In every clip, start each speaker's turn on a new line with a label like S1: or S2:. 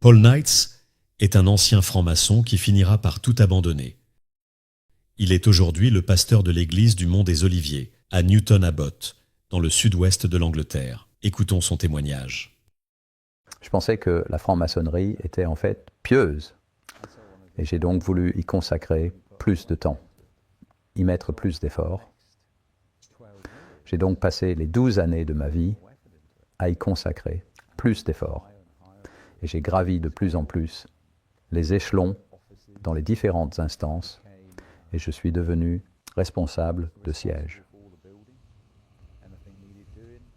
S1: Paul Knights est un ancien franc-maçon qui finira par tout abandonner. Il est aujourd'hui le pasteur de l'église du Mont des Oliviers, à Newton Abbot, dans le sud-ouest de l'Angleterre. Écoutons son témoignage.
S2: Je pensais que la franc-maçonnerie était en fait pieuse. Et j'ai donc voulu y consacrer plus de temps, y mettre plus d'efforts. J'ai donc passé les 12 années de ma vie à y consacrer plus d'efforts. Et j'ai gravi de plus en plus les échelons dans les différentes instances et je suis devenu responsable de siège.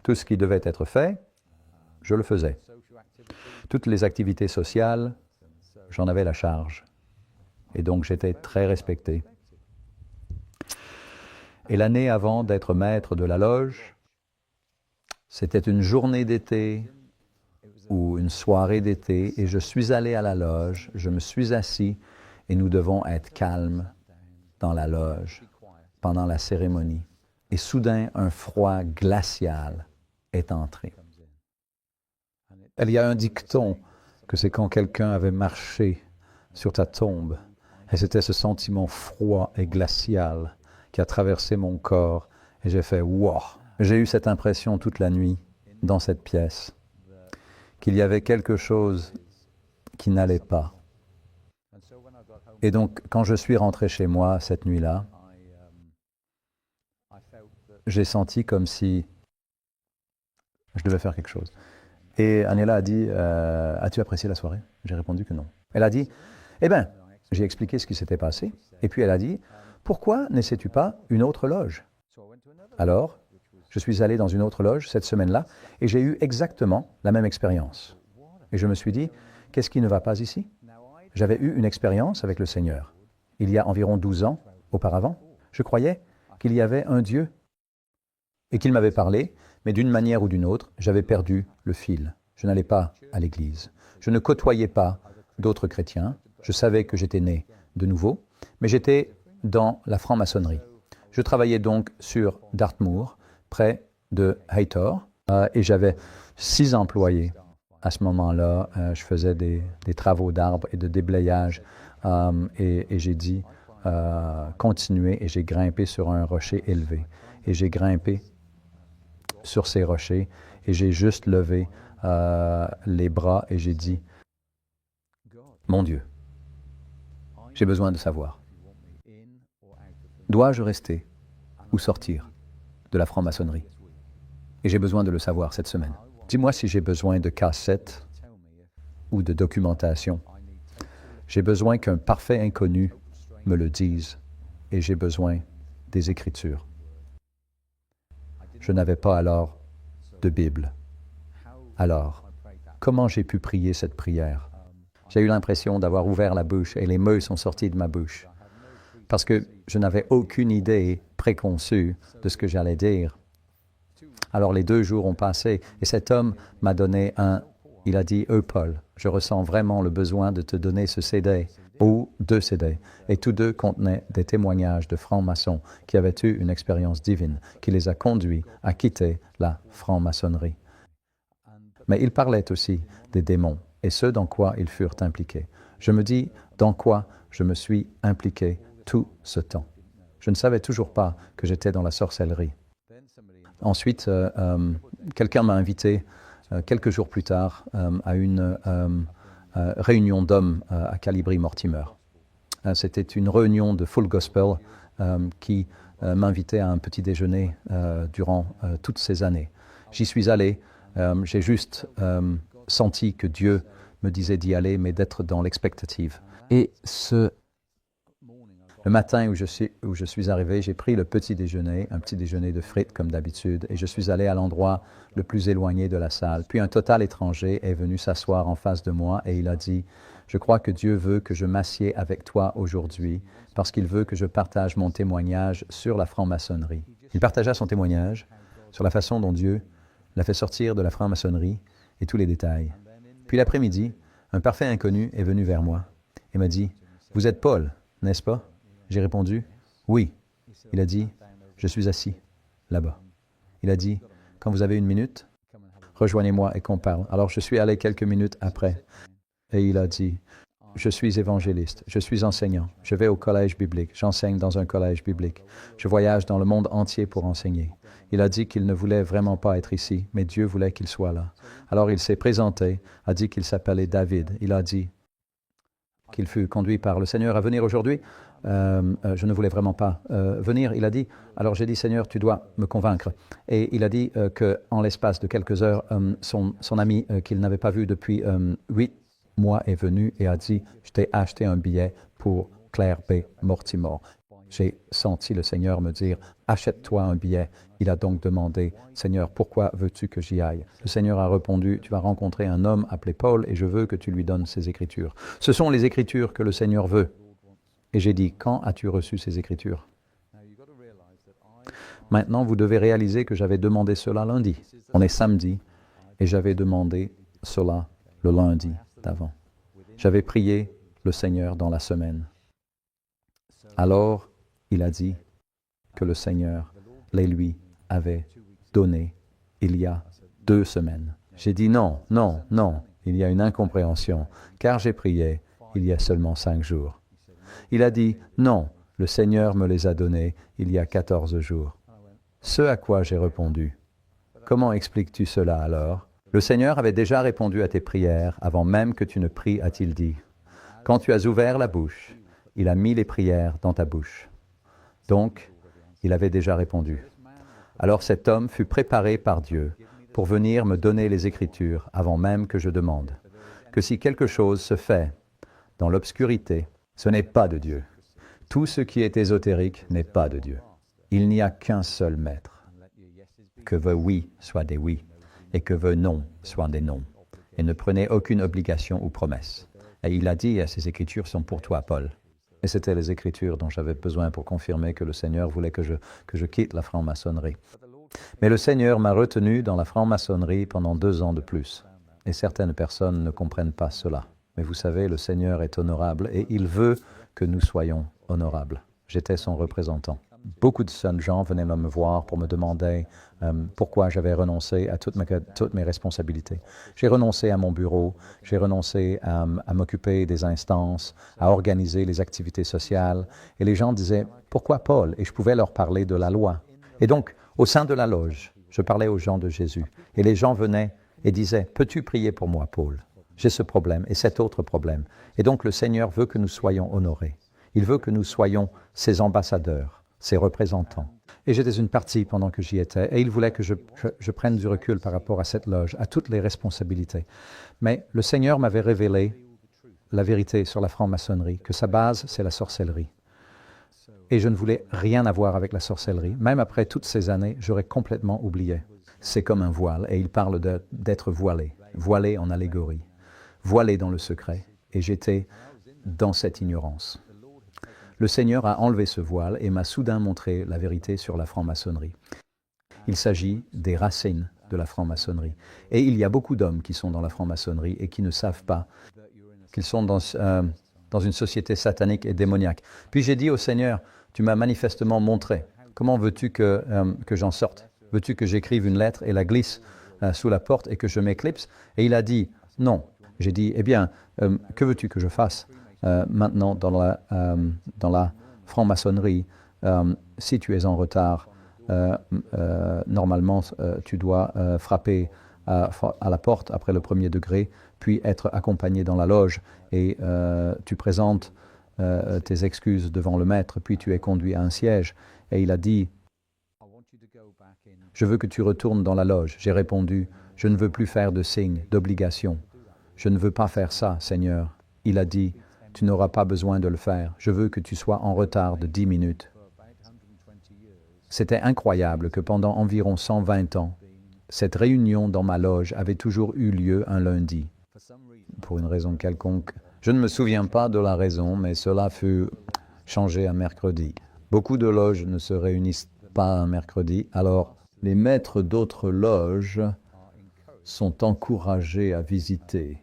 S2: Tout ce qui devait être fait, je le faisais. Toutes les activités sociales, j'en avais la charge. Et donc j'étais très respecté. Et l'année avant d'être maître de la loge, c'était une journée d'été ou une soirée d'été et je suis allé à la loge, je me suis assis et nous devons être calmes dans la loge pendant la cérémonie. Et soudain, un froid glacial est entré. Il y a un dicton que c'est quand quelqu'un avait marché sur ta tombe. Et c'était ce sentiment froid et glacial qui a traversé mon corps. Et j'ai fait « wow ». J'ai eu cette impression toute la nuit dans cette pièce, qu'il y avait quelque chose qui n'allait pas. Et donc, quand je suis rentré chez moi cette nuit-là, j'ai senti comme si je devais faire quelque chose. Et Aniela a dit, as-tu apprécié la soirée? J'ai répondu que non. Elle a dit, eh bien, j'ai expliqué ce qui s'était passé. Et puis elle a dit, pourquoi n'essaies-tu pas une autre loge? Alors, je suis allé dans une autre loge cette semaine-là et j'ai eu exactement la même expérience. Et je me suis dit, qu'est-ce qui ne va pas ici? J'avais eu une expérience avec le Seigneur. Il y a environ 12 ans auparavant, je croyais qu'il y avait un Dieu et qu'il m'avait parlé, mais d'une manière ou d'une autre, j'avais perdu le fil. Je n'allais pas à l'église. Je ne côtoyais pas d'autres chrétiens. Je savais que j'étais né de nouveau, mais j'étais dans la franc-maçonnerie. Je travaillais donc sur Dartmoor, près de Haytor, et j'avais 6 employés. À ce moment-là, je faisais des travaux d'arbres et de déblayage, et j'ai dit continuer, et j'ai grimpé sur un rocher élevé. Et j'ai grimpé sur ces rochers, et j'ai juste levé les bras, et j'ai dit, mon Dieu, j'ai besoin de savoir. Dois-je rester ou sortir de la franc-maçonnerie? Et j'ai besoin de le savoir cette semaine. Dis-moi si j'ai besoin de cassettes ou de documentation. J'ai besoin qu'un parfait inconnu me le dise et j'ai besoin des Écritures. Je n'avais pas alors de Bible. Alors, comment j'ai pu prier cette prière? J'ai eu l'impression d'avoir ouvert la bouche et les mots sont sortis de ma bouche. Parce que je n'avais aucune idée préconçue de ce que j'allais dire. Alors les 2 jours ont passé et cet homme m'a donné il a dit, Paul, je ressens vraiment le besoin de te donner ce CD ou 2 CD. Et tous 2 contenaient des témoignages de francs-maçons qui avaient eu une expérience divine, qui les a conduits à quitter la franc-maçonnerie. Mais il parlait aussi des démons et ce dans quoi ils furent impliqués. Je me dis, dans quoi je me suis impliqué tout ce temps. Je ne savais toujours pas que j'étais dans la sorcellerie. Ensuite, quelqu'un m'a invité quelques jours plus tard à une réunion d'hommes à Calibri-Mortimer. C'était une réunion de Full Gospel qui m'invitait à un petit déjeuner durant toutes ces années. J'y suis allé, j'ai juste senti que Dieu me disait d'y aller, mais d'être dans l'expectative. Et le matin où je suis arrivé, j'ai pris le petit déjeuner, un petit déjeuner de frites comme d'habitude, et je suis allé à l'endroit le plus éloigné de la salle. Puis un total étranger est venu s'asseoir en face de moi et il a dit « Je crois que Dieu veut que je m'assieds avec toi aujourd'hui parce qu'il veut que je partage mon témoignage sur la franc-maçonnerie. » Il partagea son témoignage sur la façon dont Dieu l'a fait sortir de la franc-maçonnerie et tous les détails. Puis l'après-midi, un parfait inconnu est venu vers moi et m'a dit « Vous êtes Paul, n'est-ce pas? » J'ai répondu « Oui ». Il a dit « Je suis assis, là-bas ». Il a dit « Quand vous avez 1 minute, rejoignez-moi et qu'on parle. » Alors je suis allé quelques minutes après. et il a dit, je suis évangéliste, je suis enseignant, je vais au collège biblique, j'enseigne dans un collège biblique, je voyage dans le monde entier pour enseigner. Il a dit qu'il ne voulait vraiment pas être ici, mais Dieu voulait qu'il soit là. Alors il s'est présenté, a dit qu'il s'appelait David. Il a dit qu'il fut conduit par le Seigneur à venir aujourd'hui. Je ne voulais vraiment pas venir. Il a dit, alors j'ai dit, Seigneur, tu dois me convaincre. Et il a dit qu'en l'espace de quelques heures, son ami qu'il n'avait pas vu depuis 8 mois est venu et a dit, je t'ai acheté un billet pour Claire B. Mortimer. J'ai senti le Seigneur me dire, achète-toi un billet. Il a donc demandé, Seigneur, pourquoi veux-tu que j'y aille? Le Seigneur a répondu, tu vas rencontrer un homme appelé Paul et je veux que tu lui donnes ces Écritures. Ce sont les Écritures que le Seigneur veut. Et j'ai dit, quand as-tu reçu ces Écritures? Maintenant, vous devez réaliser que j'avais demandé cela lundi. On est samedi et j'avais demandé cela le lundi d'avant. J'avais prié le Seigneur dans la semaine. Alors, il a dit que le Seigneur les lui avait donnés il y a 2 semaines. J'ai dit non, non, non, il y a une incompréhension, car j'ai prié il y a seulement 5 jours. Il a dit non, le Seigneur me les a donnés il y a 14 jours. Ce à quoi j'ai répondu, comment expliques-tu cela alors? Le Seigneur avait déjà répondu à tes prières avant même que tu ne pries, a-t-il dit. Quand tu as ouvert la bouche, il a mis les prières dans ta bouche. Donc, il avait déjà répondu. Alors cet homme fut préparé par Dieu pour venir me donner les Écritures avant même que je demande. Que si quelque chose se fait dans l'obscurité, ce n'est pas de Dieu. Tout ce qui est ésotérique n'est pas de Dieu. Il n'y a qu'un seul maître. Que vos oui soient des oui et que vos non soient des non. Et ne prenez aucune obligation ou promesse. Et il a dit, ces Écritures sont pour toi, Paul. Et c'était les Écritures dont j'avais besoin pour confirmer que le Seigneur voulait que je quitte la franc-maçonnerie. Mais le Seigneur m'a retenu dans la franc-maçonnerie pendant 2 ans de plus. Et certaines personnes ne comprennent pas cela. Mais vous savez, le Seigneur est honorable et il veut que nous soyons honorables. J'étais son représentant. Beaucoup de jeunes gens venaient me voir pour me demander pourquoi j'avais renoncé à toutes mes responsabilités. J'ai renoncé à mon bureau, j'ai renoncé à m'occuper des instances, à organiser les activités sociales. Et les gens disaient, pourquoi Paul? Et je pouvais leur parler de la loi. Et donc, au sein de la loge, je parlais aux gens de Jésus. Et les gens venaient et disaient, peux-tu prier pour moi, Paul? J'ai ce problème et cet autre problème. Et donc, le Seigneur veut que nous soyons honorés. Il veut que nous soyons ses ambassadeurs, ses représentants. Et j'étais une partie pendant que j'y étais, et il voulait que je prenne du recul par rapport à cette loge, à toutes les responsabilités. Mais le Seigneur m'avait révélé la vérité sur la franc-maçonnerie, que sa base, c'est la sorcellerie. Et je ne voulais rien avoir avec la sorcellerie. Même après toutes ces années, j'aurais complètement oublié. C'est comme un voile, et il parle d'être voilé, voilé en allégorie, voilé dans le secret. Et j'étais dans cette ignorance. Le Seigneur a enlevé ce voile et m'a soudain montré la vérité sur la franc-maçonnerie. Il s'agit des racines de la franc-maçonnerie. Et il y a beaucoup d'hommes qui sont dans la franc-maçonnerie et qui ne savent pas qu'ils sont dans une société satanique et démoniaque. Puis j'ai dit au Seigneur, tu m'as manifestement montré. Comment veux-tu que j'en sorte? Veux-tu que j'écrive une lettre et la glisse sous la porte et que je m'éclipse? Et il a dit, non. J'ai dit, eh bien, que veux-tu que je fasse? Maintenant, dans la franc-maçonnerie, si tu es en retard, normalement, tu dois frapper à la porte après le 1er degré, puis être accompagné dans la loge et tu présentes tes excuses devant le maître, puis tu es conduit à un siège. Et il a dit, je veux que tu retournes dans la loge. J'ai répondu, je ne veux plus faire de signes, d'obligations. Je ne veux pas faire ça, Seigneur. Il a dit, tu n'auras pas besoin de le faire. Je veux que tu sois en retard de 10 minutes. C'était incroyable que pendant environ 120 ans, cette réunion dans ma loge avait toujours eu lieu un lundi. Pour une raison quelconque. Je ne me souviens pas de la raison, mais cela fut changé à mercredi. Beaucoup de loges ne se réunissent pas un mercredi, alors les maîtres d'autres loges sont encouragés à visiter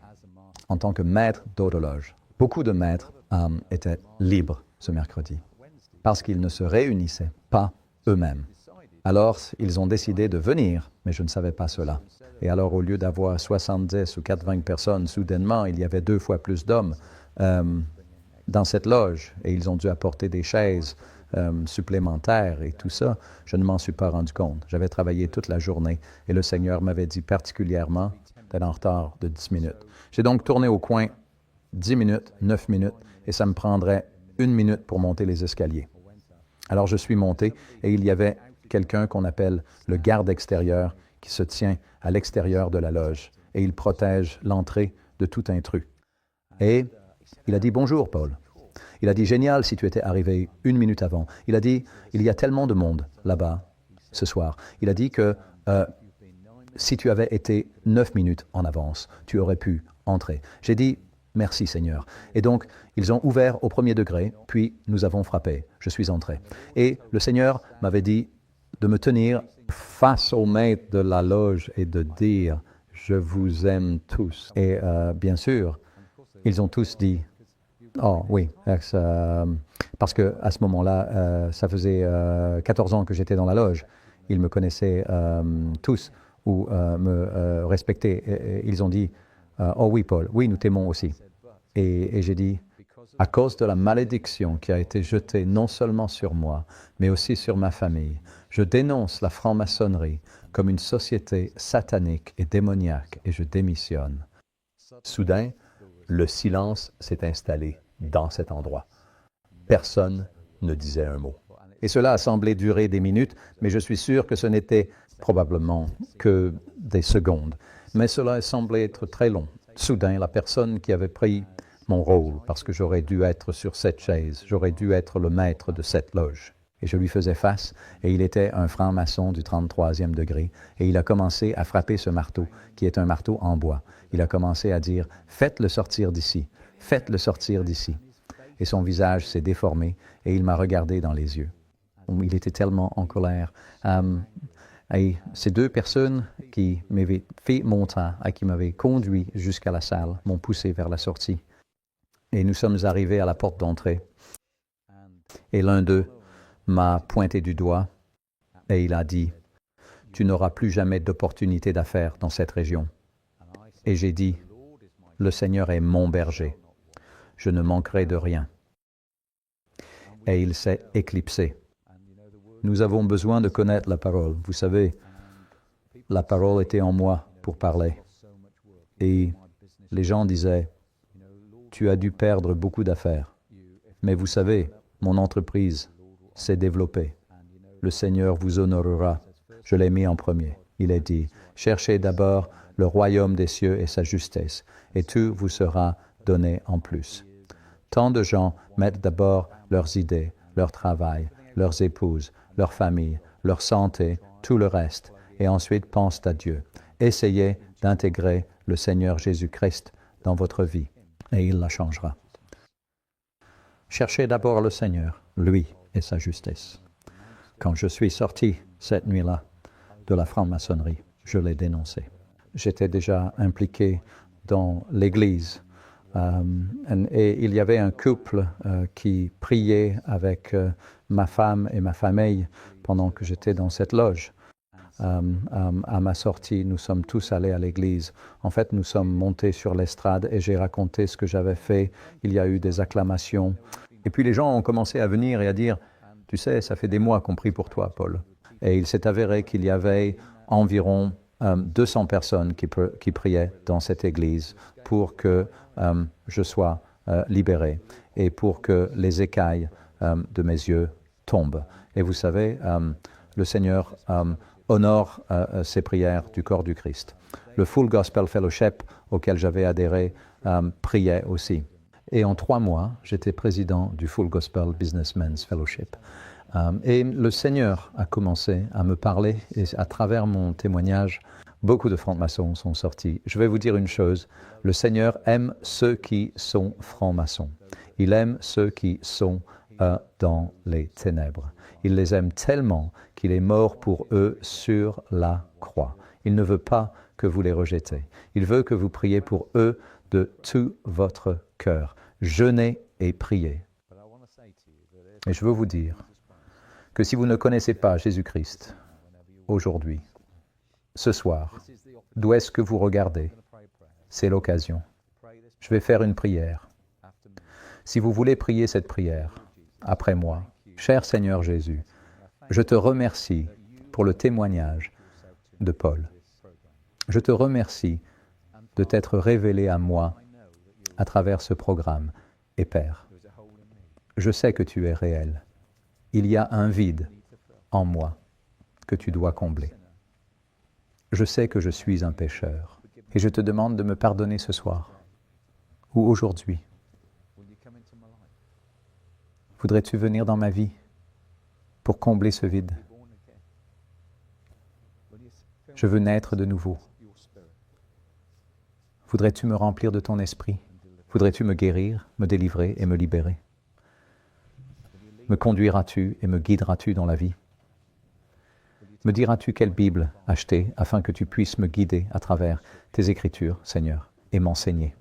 S2: en tant que maîtres d'autres loges. Beaucoup de maîtres étaient libres ce mercredi parce qu'ils ne se réunissaient pas eux-mêmes. Alors, ils ont décidé de venir, mais je ne savais pas cela. Et alors, au lieu d'avoir 70 ou 80 personnes, soudainement, il y avait 2 fois plus d'hommes dans cette loge. Et ils ont dû apporter des chaises supplémentaires et tout ça. Je ne m'en suis pas rendu compte. J'avais travaillé toute la journée et le Seigneur m'avait dit particulièrement d'être en retard de 10 minutes. J'ai donc tourné au coin 10 minutes, 9 minutes, et ça me prendrait 1 minute pour monter les escaliers. Alors, je suis monté et il y avait quelqu'un qu'on appelle le garde extérieur qui se tient à l'extérieur de la loge et il protège l'entrée de tout intrus. Et il a dit « Bonjour, Paul ». Il a dit « Génial si tu étais arrivé 1 minute avant ». Il a dit « Il y a tellement de monde là-bas ce soir ». Il a dit que si tu avais été 9 minutes en avance, tu aurais pu entrer. J'ai dit « Merci Seigneur ». Et donc, ils ont ouvert au premier degré, puis nous avons frappé. Je suis entré. Et le Seigneur m'avait dit de me tenir face au maître de la loge et de dire « Je vous aime tous ». Et bien sûr, ils ont tous dit « Oh oui », parce qu'à ce moment-là, ça faisait 14 ans que j'étais dans la loge. Ils me connaissaient tous ou me respectaient. Et ils ont dit « Oh oui, Paul, oui, nous t'aimons aussi ». Et j'ai dit « À cause de la malédiction qui a été jetée non seulement sur moi, mais aussi sur ma famille, je dénonce la franc-maçonnerie comme une société satanique et démoniaque et je démissionne. » Soudain, le silence s'est installé dans cet endroit. Personne ne disait un mot. Et cela a semblé durer des minutes, mais je suis sûr que ce n'était probablement que des secondes. Mais cela a semblé être très long. Soudain, la personne qui avait pris mon rôle, parce que j'aurais dû être sur cette chaise, j'aurais dû être le maître de cette loge. Et je lui faisais face, et il était un franc-maçon du 33e degré, et il a commencé à frapper ce marteau, qui est un marteau en bois. Il a commencé à dire « Faites-le sortir d'ici, faites-le sortir d'ici ». Et son visage s'est déformé, et il m'a regardé dans les yeux. Il était tellement en colère. Et ces 2 personnes qui m'avaient fait mon temps et qui m'avaient conduit jusqu'à la salle m'ont poussé vers la sortie. Et nous sommes arrivés à la porte d'entrée. Et l'un d'eux m'a pointé du doigt et il a dit « Tu n'auras plus jamais d'opportunité d'affaires dans cette région. » Et j'ai dit « Le Seigneur est mon berger. Je ne manquerai de rien. » Et il s'est éclipsé. Nous avons besoin de connaître la parole. Vous savez, la parole était en moi pour parler. Et les gens disaient, « Tu as dû perdre beaucoup d'affaires. Mais vous savez, mon entreprise s'est développée. Le Seigneur vous honorera. » Je l'ai mis en premier. Il a dit, « Cherchez d'abord le royaume des cieux et sa justesse, et tout vous sera donné en plus. » Tant de gens mettent d'abord leurs idées, leur travail, leurs épouses, leur famille, leur santé, tout le reste, et ensuite pensent à Dieu. Essayez d'intégrer le Seigneur Jésus-Christ dans votre vie, et il la changera. Cherchez d'abord le Seigneur, lui et sa justice. Quand je suis sorti cette nuit-là de la franc-maçonnerie, je l'ai dénoncé. J'étais déjà impliqué dans l'Église. Et il y avait un couple qui priait avec ma femme et ma famille pendant que j'étais dans cette loge. À ma sortie, nous sommes tous allés à l'église. En fait, nous sommes montés sur l'estrade et j'ai raconté ce que j'avais fait. Il y a eu des acclamations. Et puis les gens ont commencé à venir et à dire « Tu sais, ça fait des mois qu'on prie pour toi, Paul. » Et il s'est avéré qu'il y avait environ 200 personnes qui priaient dans cette église pour que je sois libéré et pour que les écailles de mes yeux tombent. Et vous savez, le Seigneur honore ces prières du corps du Christ. Le Full Gospel Fellowship auquel j'avais adhéré priait aussi. Et en 3 mois, j'étais président du Full Gospel Businessmen's Fellowship. Et le Seigneur a commencé à me parler et à travers mon témoignage, beaucoup de francs-maçons sont sortis. Je vais vous dire une chose, le Seigneur aime ceux qui sont francs-maçons. Il aime ceux qui sont dans les ténèbres. Il les aime tellement qu'il est mort pour eux sur la croix. Il ne veut pas que vous les rejetez. Il veut que vous priez pour eux de tout votre cœur. Jeûnez et priez. Et je veux vous dire que si vous ne connaissez pas Jésus-Christ, aujourd'hui, ce soir, d'où est-ce que vous regardez? C'est l'occasion. Je vais faire une prière. Si vous voulez prier cette prière, après moi, cher Seigneur Jésus, je te remercie pour le témoignage de Paul. Je te remercie de t'être révélé à moi à travers ce programme. Et Père, je sais que tu es réel. Il y a un vide en moi que tu dois combler. Je sais que je suis un pécheur et je te demande de me pardonner ce soir ou aujourd'hui. Voudrais-tu venir dans ma vie pour combler ce vide? Je veux naître de nouveau. Voudrais-tu me remplir de ton esprit? Voudrais-tu me guérir, me délivrer et me libérer? Me conduiras-tu et me guideras-tu dans la vie? Me diras-tu quelle Bible acheter afin que tu puisses me guider à travers tes Écritures, Seigneur, et m'enseigner?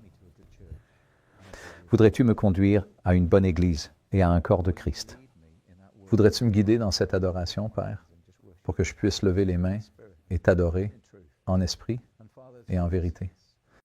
S2: Voudrais-tu me conduire à une bonne Église et à un corps de Christ? Voudrais-tu me guider dans cette adoration, Père, pour que je puisse lever les mains et t'adorer en esprit et en vérité?